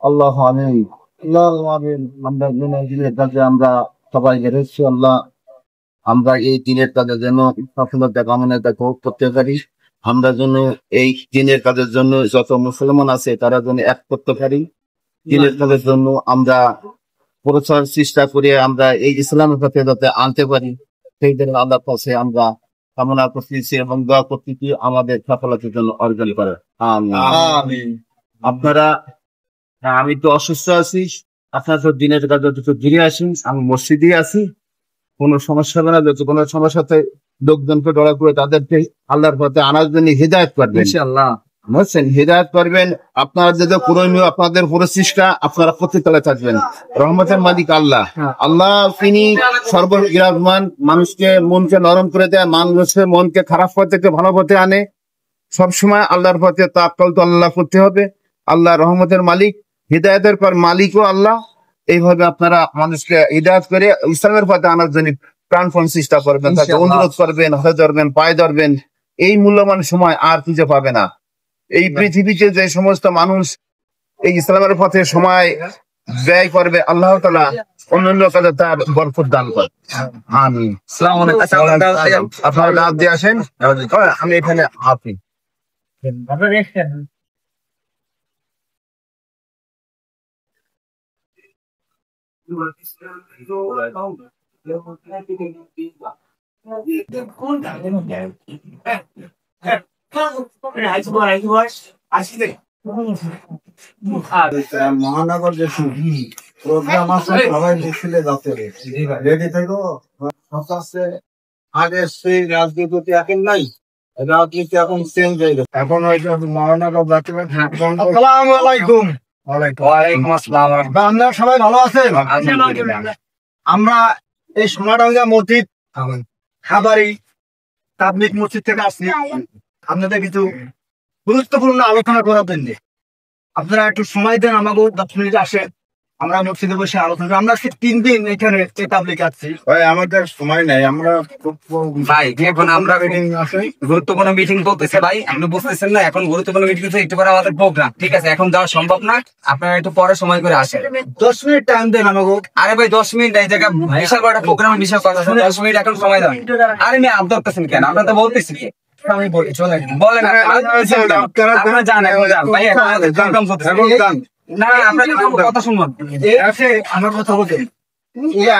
আল্লাহ আমিন। আল্লাহ আমিন। আমরা দিনের কাজে আমরা সবাই বেরোচ্ছি আল্লাহ, আমরা এই দিনের কাজের জন্য সফলতা কামনা করতে পারি। আমরা যেন এই দিনের কাজের জন্য যত মুসলমান আছে তারা যেন এক করতে পারি। দিনের কাজের জন্য আমরা প্রচার চেষ্টা করে আমরা এই ইসলামের পথে যাতে আনতে পারি, সেই জন্য আল্লাহর কাছে আমরা কামনা করতেছি এবং দোয়া করতেছি আমাদের সফলতার জন্য অর্জন করে। আমিন। আপনারা, আমি তো অসুস্থ আছি, আপনার তো দিনের কাজে যত দূরে আসেন, আমি মসজিদে আছি, কোনো সমস্যা হবে না। যত কোনো সমস্যাতে লোকজনকে ডরা করে তাদেরকে আল্লাহর পথে আনার জন্য হিদায়ত করবেন ইনশাআল্লাহ, বুঝছেন? হিদায়ত করবেন। আপনারা যদি করণীয় আপনাদের প্রচেষ্টা আপনারা প্রতিতলে থাকবেন। রহমতের মালিক আল্লাহ, আল্লাহ তিনি সর্ববিরাজমান, মানুষকে মনকে নরম করে দেয়, মানুষের মনকে খারাপ পথ থেকে ভালো পথে আনে। সবসময় আল্লাহর পথে তাওয়াক্কুল তো আল্লাহ করতে হবে। আল্লাহ রহমতের মালিক, হিদায়তের পর মালিকও আল্লাহ। এইভাবে আপনারা মানুষকে হিদায়ত করে ইসলামের পথে আনার জন্য প্রাণপণ চেষ্টা করবেন, তাকে অনুরোধ করবেন, হাতে ধরবেন, পায়ে ধরবেন। এই মূল্যবান সময় আর খুঁজে পাবে না। এই পৃথিবীতে যে সমস্ত মানুষ এই ইসলামের পথে সময় ব্যয় করবে, আল্লাহ তাআলা অন্যান্য কাজে তার বরকত দান করে। আমিন। আসসালামু আলাইকুম। আপনারা দাওয়াত দিয়ে আসেন, আমি এখানে হাফি। মহানগর যে প্রোগ্রাম আছে সবাই মিছিলে যাচ্ছে, রেডি থাকো। আগে সেই রাজনীতি এখন নাই, রাজনীতি এখন চেঞ্জ হয়ে গেছে। এখন হয়তো মহানগর যাচ্ছে। আসসালামু আলাইকুম। ওয়ালাইকুম আসসালাম। আপনারা সবাই ভালো আছেন? আমরা এই সোনাডাঙ্গা মসজিদ খাবারি তাবলিগ মসজিদ থেকে আসছি আপনাদের কিছু গুরুত্বপূর্ণ আলোচনা করার জন্য। আপনারা একটু সময় দেন, আমাকে 10 মিনিট আসেন, আমরা মসজিদে বসে আলোচনা করি। আমরা 3 দিন এখানে তাবলিগ আসছি। আমাদের সময় নাই, আমরা ভাই এখন আমরা গুরুত্বপূর্ণ মিটিং করতেছে ভাই, আপনি বুঝতেছেন না? এখন গুরুত্বপূর্ণ মিটিং হচ্ছে, একটু পরে আমাদের প্রোগ্রাম, ঠিক আছে? এখন যাওয়া সম্ভব না, আপনারা একটু পরে সময় করে আসেন। 10 মিনিট টাইম দেন আমাকে। আরে ভাই 10 মিনিট এই জায়গা বিশাল বড় প্রোগ্রাম, বিশাল কথা, 10 মিনিট এখন সময় দেন। আরে আমি আপ ধরতেছেন কেন? আপনারা তো বলতেছি কি আমি বলি, চলেন বলেন। আপনারা জান এখন যান ভাই, এখন প্রোগ্রাম করতেছে না, আপনাদের কথা শুনবেন। আমার কথা বলতে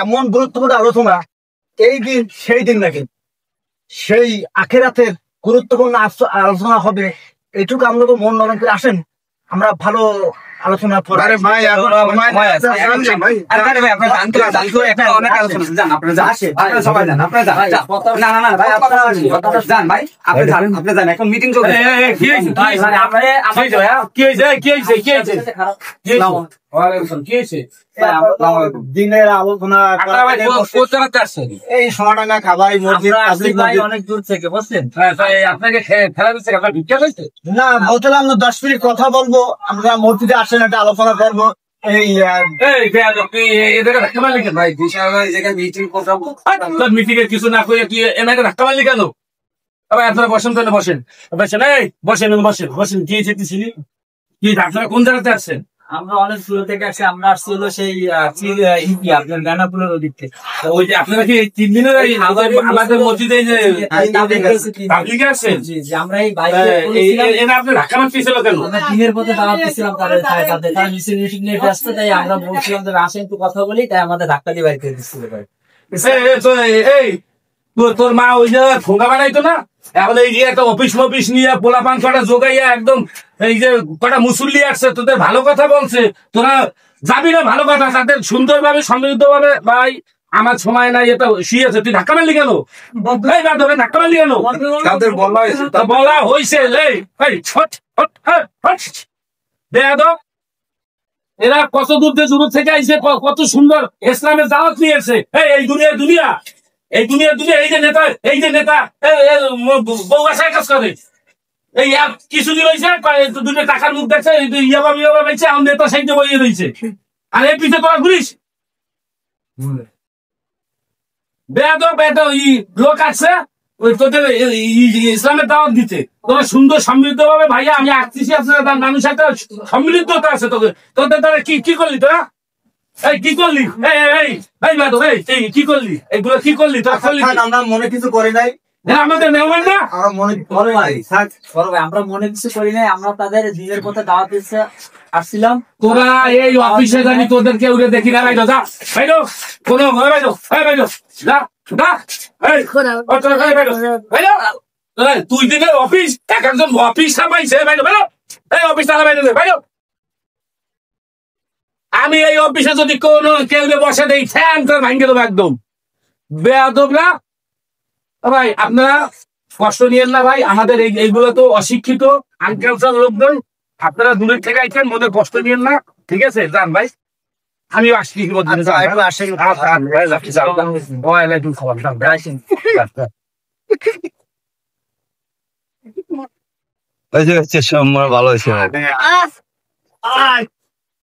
এমন গুরুত্বপূর্ণ আলোচনা, এই দিন সেই দিন নাকি সেই আখিরাতের গুরুত্বপূর্ণ আলোচনা হবে, এইটুকু আমরা তো মন নরম করে আসেন, আমরা ভালো আলোচনা করব। আরে ভাই এখন সময় আছে, আরে ভাই আপনারা জানতে একটা অনেক আলোচনা আছে, জান আপনারা যান, আপনারা সবাই যান, আপনারা যান। না না না ভাই আপনারা যান, ভাই আপনি যান, আপনি যান, এখন মিটিং চলছে। কি হইছে ভাই? আপনি আমি জয়া কি হইছে? কি হইছে? কি হইছে? ওয়ালাইকুম। কি হইছে? দিনের আলোচনা এই সোনাডাঙ্গা খাবারি মসজিদ অনেক দূর থেকে বসছেন। আপনাকে ফেলা দিচ্ছে, আপনার ভিক্ষা হয়েছে না? বলছিলাম 10 মিনিট কথা বলবো, আমরা মসজিদে আসেন, একটা আলোচনা করবো। মিটিং এর কিছু না করে তুই এনাকে ধাক্কা মারলি কেন? আপনারা বসেন, তাহলে বসেন, বসেন, এই বসেন, বসেন, বসেন। কি যেতেছিলি? কি আপনারা কোন জায়গাতে আসছেন? আমরা অনেক দূর থেকে আসছি, আমরা আসছি হলো সেই আপনার গানাপুলের ওদিক থেকে। ওই যে আপনারা কি 3 দিনের আমাদের মসজিদে যে তাবলীগে আসছেন? আমরা এই বাইরে আপনার ধাক্কা মারতেছিল কেন? দিনের পথে দাওয়াত দিয়েছিলাম তাদের, তারা মিছিল মিটিং নিয়ে ব্যস্ত, তাই আমরা বলছিলাম যে আসেন একটু কথা বলি, তাই আমাদের ধাক্কা দিয়ে বাইরে করে দিচ্ছিল। এই তোর মা ওই যে ঠোঙ্গা বানাইতো না, এখন এই যে একটা অফিস মফিস নিয়ে পোলা পান কটা জোগাইয়া একদম এই যে কটা মুসল্লি আসছে, তোদের ভালো কথা বলছে, তোরা যাবি না? ভালো কথা, তাদের সুন্দর ভাবে সমৃদ্ধ ভাবে। ভাই আমার সময় নাই, এটা শুয়েছে, তুই ধাক্কা মারলি কেন? ধাক্কা মারলি কেন? তাদের বলা হয়েছে এরা কত দূর থেকে আইছে, কত সুন্দর ইসলামের দাওয়াত নিয়ে এসে। এই দুনিয়া এই যে নেতা বউ আশায় কাজ করে, এই কিছুদিন হয়েছে দুটো টাকার মুখ দেখছে, ইয়াবা বেছে আমার নেতা সাইডে বইয়ে রয়েছে, আর এই পিছিয়ে তোরা ঘুরিস। লোক আসছে, ওই তোদের ইসলামের দাওয়াত দিতে তোরা সুন্দর সমৃদ্ধ ভাবে ভাইয়া আমি আসতেছি আপনার মানুষের একটা সমৃদ্ধতা আছে তোকে তোদের দ্বারা কি করলি তোরা এই কি করলি এই ম্যাডাম এই কি করলি এগুলো কি করলি তোরা করলি আমরা মনে কিছু করি নাই আমাদের মেহমান না আমরা মনে করে নাই আমরা মনে কিছু করি নাই আমরা তাদের দিনের পথে দাওয়াত দিতে আসছিলাম তোরা এই অফিসে জানি তোদের কেউ দেখি না ভাই যা ভাই কোনো ভাই যা তুই দিনে অফিস একজন অফিস সামাইছে ভাই এই অফিস চালা ভাই আমি এই অফিসে যদি কোনো কেউ বসে দেই ফ্যান করে ভাঙ্গে দেবো একদম বেয়াদব না ভাই আপনারা কষ্ট নিয়েন না ভাই আমাদের এইগুলো তো অশিক্ষিত আনকালচার লোকজন আপনারা দূরের থেকে আইছেন মধ্যে কষ্ট নিয়েন না ঠিক আছে যান ভাই আমি আসছি ভালো হয়েছে